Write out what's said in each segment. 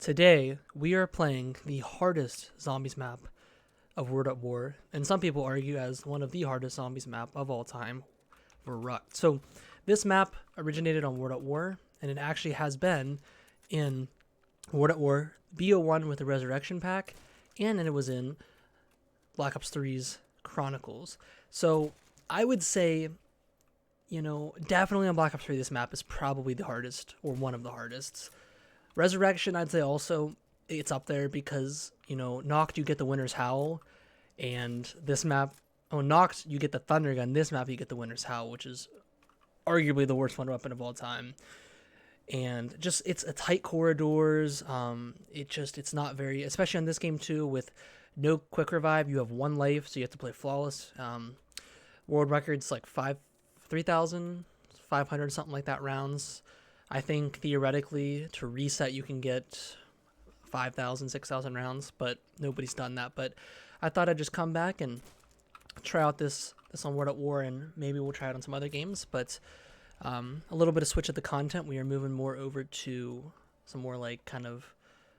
Today, we are playing the hardest zombies map of World at War, and some people argue as one of the hardest zombies map of all time, Verrückt. So, this map originated on World at War, and it actually has been in World at War BO1 with the Resurrection Pack, and it was in Black Ops 3's Chronicles. So, I would say, definitely on Black Ops 3, this map is probably the hardest, or one of the hardest. Resurrection, I'd say also it's up there because, Noct, you get the Winter's Howl, and this map, Noct, you get the Thunder Gun. This map, you get the Winter's Howl, which is arguably the worst wonder weapon of all time. And just, it's a tight corridors. It's not very, especially on this game too, with no quick revive. You have one life, so you have to play flawless. World record's like 3,500, something like that rounds. I think theoretically to reset you can get 5,000, 6,000 rounds, but nobody's done that. But I thought I'd just come back and try out this on World at War, and maybe we'll try it on some other games. But a little bit of switch of the content. We are moving more over to some more like kind of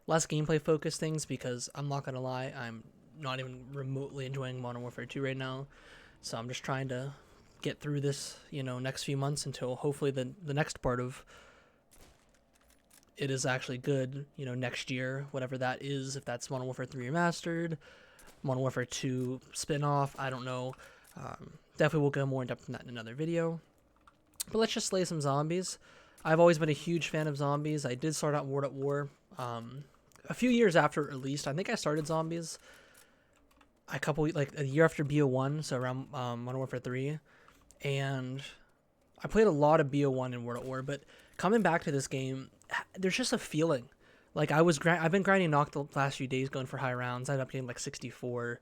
less gameplay focused things, because I'm not gonna lie, I'm not even remotely enjoying Modern Warfare 2 right now. So I'm just trying to get through this, next few months until hopefully the next part of it is actually good, next year, whatever that is, if that's Modern Warfare 3 Remastered, Modern Warfare 2 spin-off, I don't know. Definitely will go more in depth in that in another video. But let's just slay some zombies. I've always been a huge fan of zombies. I did start out World at War a few years after it released. I think I started zombies a year after BO1, so around Modern Warfare 3. And I played a lot of BO1 in World at War, but coming back to this game, there's just a feeling. Like I've been grinding Noct the last few days, going for high rounds. I ended up getting like 64,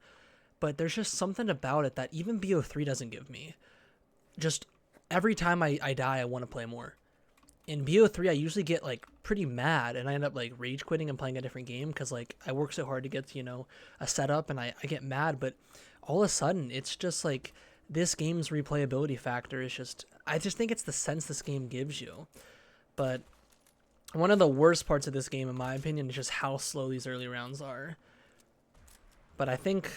but there's just something about it that even BO3 doesn't give me. Just every time I die, I want to play more. In BO3, I usually get like pretty mad, and I end up like rage quitting and playing a different game because like I work so hard to get a setup, and I get mad. But all of a sudden, it's just like this game's replayability factor is just, I just think it's the sense this game gives you. But one of the worst parts of this game, in my opinion, is just how slow these early rounds are. But I think,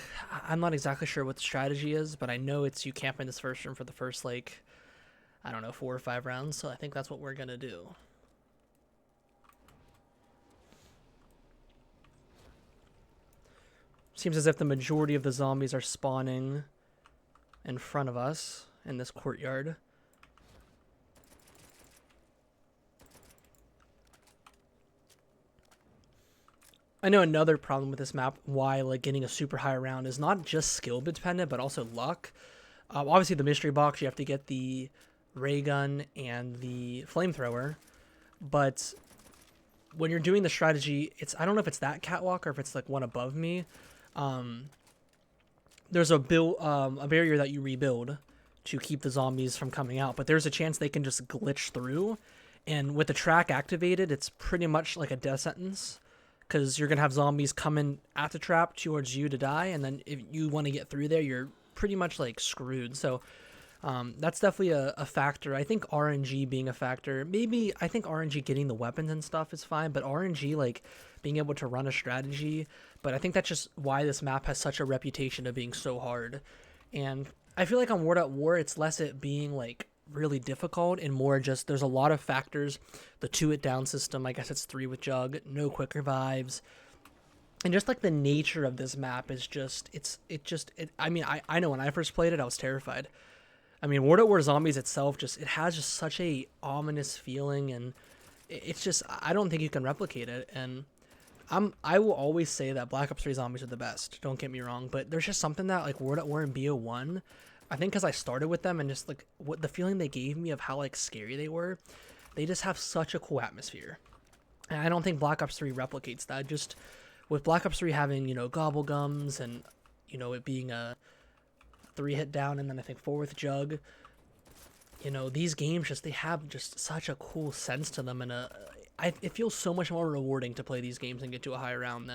I'm not exactly sure what the strategy is, but I know it's you camp in this first room for the first, 4 or 5 rounds, so I think that's what we're going to do. Seems as if the majority of the zombies are spawning in front of us in this courtyard. I know another problem with this map, why getting a super high round is not just skill dependent, but also luck. Obviously, the mystery box, you have to get the ray gun and the flamethrower, but when you're doing the strategy, I don't know if it's that catwalk or if it's like one above me. There's a barrier that you rebuild to keep the zombies from coming out, but there's a chance they can just glitch through, and with the track activated, it's pretty much like a death sentence, because you're gonna have zombies coming at the trap towards you to die, and then if you want to get through there, you're pretty much like screwed. So that's definitely a factor. I think RNG being a factor. Maybe I think RNG getting the weapons and stuff is fine, but RNG being able to run a strategy. But I think that's just why this map has such a reputation of being so hard. And I feel like on World at War, it's less it being really difficult and more just there's a lot of factors. The 2-hit down system, I guess it's 3 with Jug, no quick revives. And just the nature of this map is I know when I first played it, I was terrified. I mean, World at War Zombies itself, it has just such a ominous feeling, and it's just, I don't think you can replicate it. And I will always say that Black Ops 3 Zombies are the best, don't get me wrong, but there's just something that World at War and BO1, I think because I started with them and just what the feeling they gave me of how scary they were, they just have such a cool atmosphere. And I don't think Black Ops 3 replicates that. Just with Black Ops 3 having, gobblegums and, it being a 3-hit down and then I think 4 with Jug, these games they have just such a cool sense to them, and it feels so much more rewarding to play these games and get to a higher round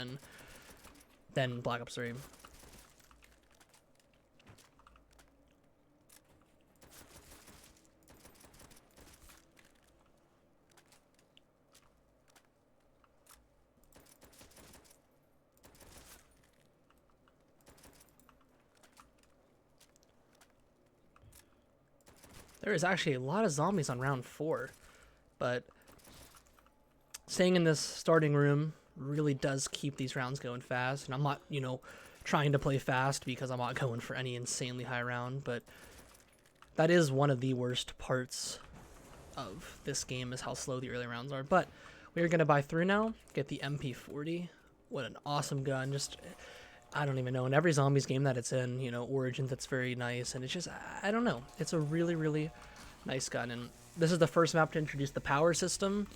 than Black Ops 3. There is actually a lot of zombies on round 4, but staying in this starting room really does keep these rounds going fast. And I'm not, you know, trying to play fast because I'm not going for any insanely high round, but that is one of the worst parts of this game, is how slow the early rounds are. But we're going to buy through now, get the MP40. What an awesome gun. Just, I don't even know. In every zombies game that it's in, you know, Origins, it's very nice. And it's just, I don't know. It's a really, really nice gun. And this is the first map to introduce the power system,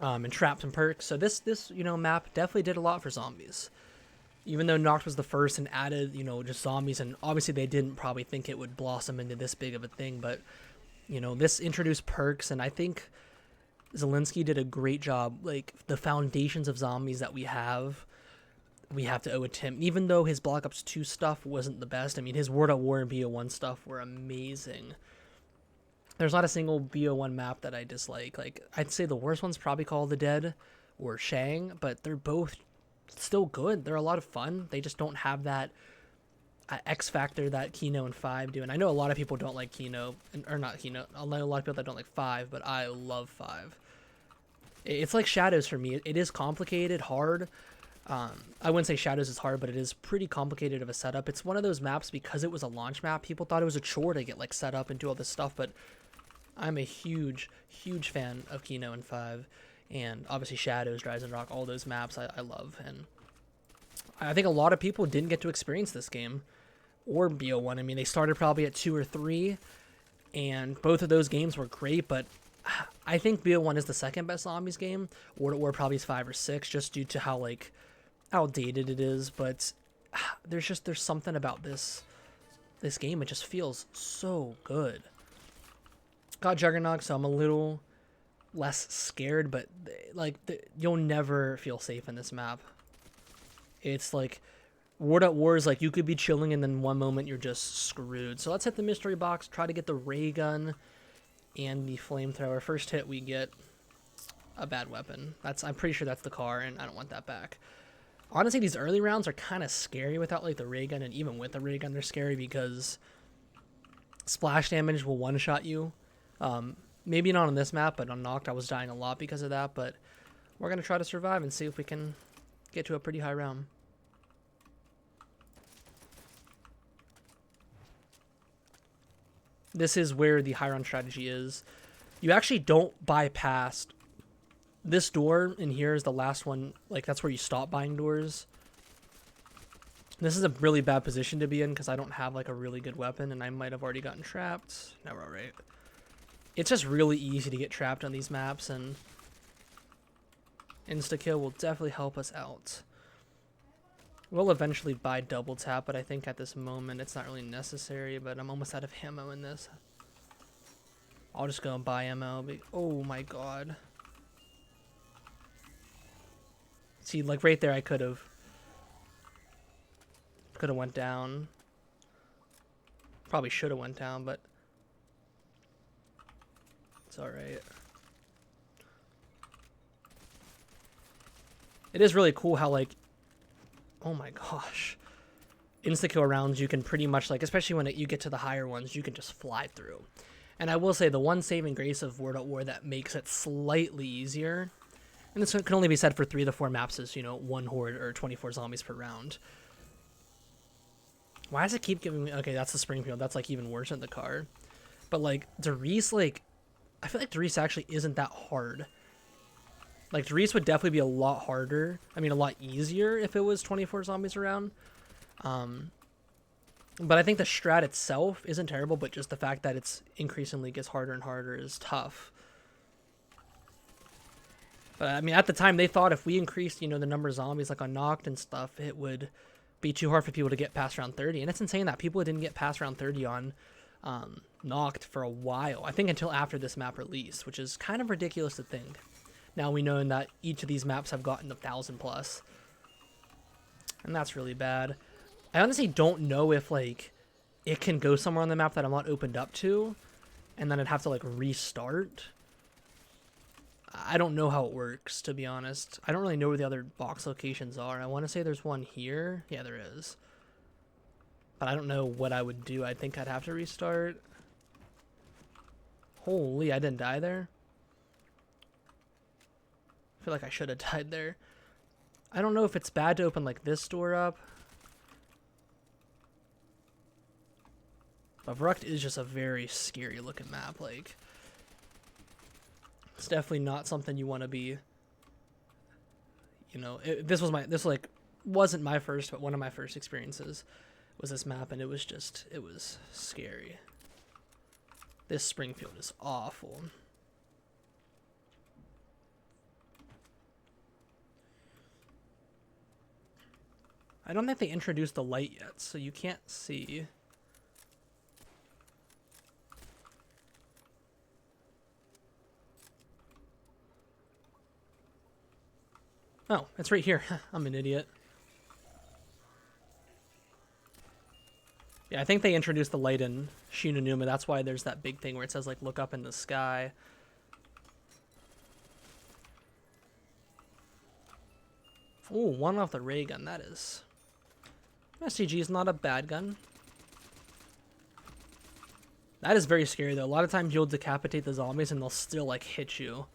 and traps and perks. So this, you know, map definitely did a lot for zombies. Even though Noct was the first and added, you know, just zombies, and obviously they didn't probably think it would blossom into this big of a thing, but, you know, this introduced perks, and I think Zelensky did a great job. Like, the foundations of zombies that we have to owe it to him. Even though his Black Ops 2 stuff wasn't the best, I mean, his World at War and BO1 stuff were amazing. There's not a single BO1 map that I dislike. Like, I'd say the worst one's probably Call of the Dead or Shang, but they're both still good. They're a lot of fun. They just don't have that X factor that Kino and 5 do. And I know a lot of people don't like Kino, or not Kino. I know a lot of people that don't like 5, but I love 5. It's like Shadows for me. It is complicated, hard. I wouldn't say Shadows is hard, but it is pretty complicated of a setup. It's one of those maps, because it was a launch map, people thought it was a chore to get like set up and do all this stuff, but I'm a huge, huge fan of Kino and 5. And obviously Shadows, Rise and Rock, all those maps I love. And I think a lot of people didn't get to experience this game or BO1. I mean, they started probably at 2 or 3, and both of those games were great, but I think BO1 is the second best zombies game, or probably is 5 or 6, just due to how, like, outdated it is. But there's something about this game. It just feels so good. Got Juggernaut, so I'm a little less scared, but like you'll never feel safe in this map. It's like World at War is like you could be chilling and then one moment you're just screwed. So let's hit the mystery box, try to get the ray gun and the flamethrower. First hit we get a bad weapon. I'm pretty sure that's the car, and I don't want that back. Honestly, these early rounds are kind of scary without like the ray gun, and even with the ray gun they're scary because splash damage will one-shot you. Maybe not on this map, but on Noct I was dying a lot because of that, but we're going to try to survive and see if we can get to a pretty high round. This is where the high round strategy is. You actually don't bypass this door in here is the last one. Like, that's where you stop buying doors. This is a really bad position to be in because I don't have like a really good weapon, and I might have already gotten trapped. No, we're all right. It's just really easy to get trapped on these maps, and insta-kill will definitely help us out. We'll eventually buy double tap, but I think at this moment it's not really necessary, but I'm almost out of ammo in this. I'll just go and buy ammo. Oh my god. See, like right there I could have went down. Probably should have went down, but it's alright. It is really cool how, like, oh my gosh, insta-kill rounds you can pretty much, like, especially when you get to the higher ones, you can just fly through. And I will say the one saving grace of World at War that makes it slightly easier, and this can only be said for 3 to 4 maps, is, you know, 1 horde or 24 zombies per round. Why does it keep giving me... Okay, that's the Springfield. That's, like, even worse than the car. But, like, Derice, like... I feel like Derice actually isn't that hard. Like, Derice would definitely be a lot harder. I mean, a lot easier if it was 24 zombies around. But I think the strat itself isn't terrible, but just the fact that it's increasingly gets harder and harder is tough. But, I mean, at the time, they thought if we increased, you know, the number of zombies, like on Noct and stuff, it would be too hard for people to get past round 30. And it's insane that people didn't get past round 30 on Noct for a while. I think until after this map release, which is kind of ridiculous to think. Now we know that each of these maps have gotten 1,000 plus. And that's really bad. I honestly don't know if, like, it can go somewhere on the map that I'm not opened up to, and then I'd have to, like, restart. I don't know how it works, to be honest. I don't really know where the other box locations are. I want to say there's one here. Yeah, there is. But I don't know what I would do. I think I'd have to restart. Holy, I didn't die there? I feel like I should have died there. I don't know if it's bad to open like this door up. But Verrucht is just a very scary looking map. Like, it's definitely not something you want to be, you know, this wasn't my first, but one of my first experiences was this map, and it was scary. This Springfield is awful. I don't think they introduced the light yet, so you can't see. Oh, it's right here. I'm an idiot. Yeah, I think they introduced the light in Shinonuma. That's why there's that big thing where it says, like, look up in the sky. Ooh, one off the ray gun. That is... STG is not a bad gun. That is very scary, though. A lot of times you'll decapitate the zombies and they'll still, like, hit you.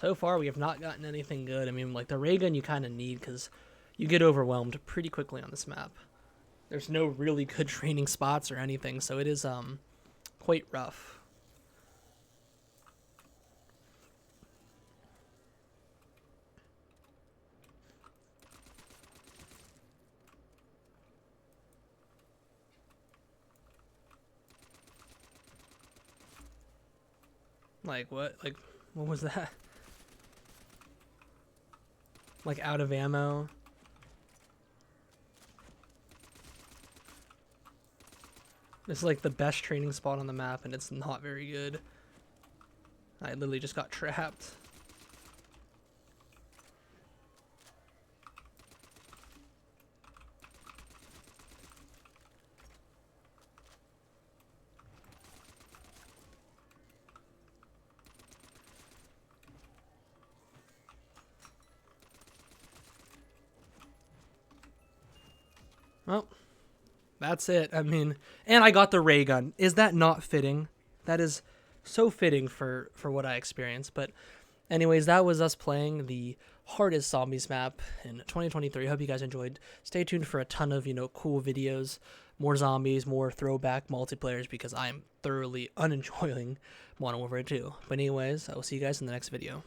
So far, we have not gotten anything good. I mean, like, the ray gun you kind of need because you get overwhelmed pretty quickly on this map. There's no really good training spots or anything, so it is quite rough. Like, what? Like, what was that? Like, out of ammo. This is like the best training spot on the map, and it's not very good. I literally just got trapped. Well, that's it. I mean, and I got the ray gun. Is that not fitting? That is so fitting for what I experienced. But anyways, that was us playing the hardest zombies map in 2023. Hope you guys enjoyed. Stay tuned for a ton of, you know, cool videos, more zombies, more throwback multiplayers, because I'm thoroughly unenjoying Modern Warfare 2. But anyways, I will see you guys in the next video.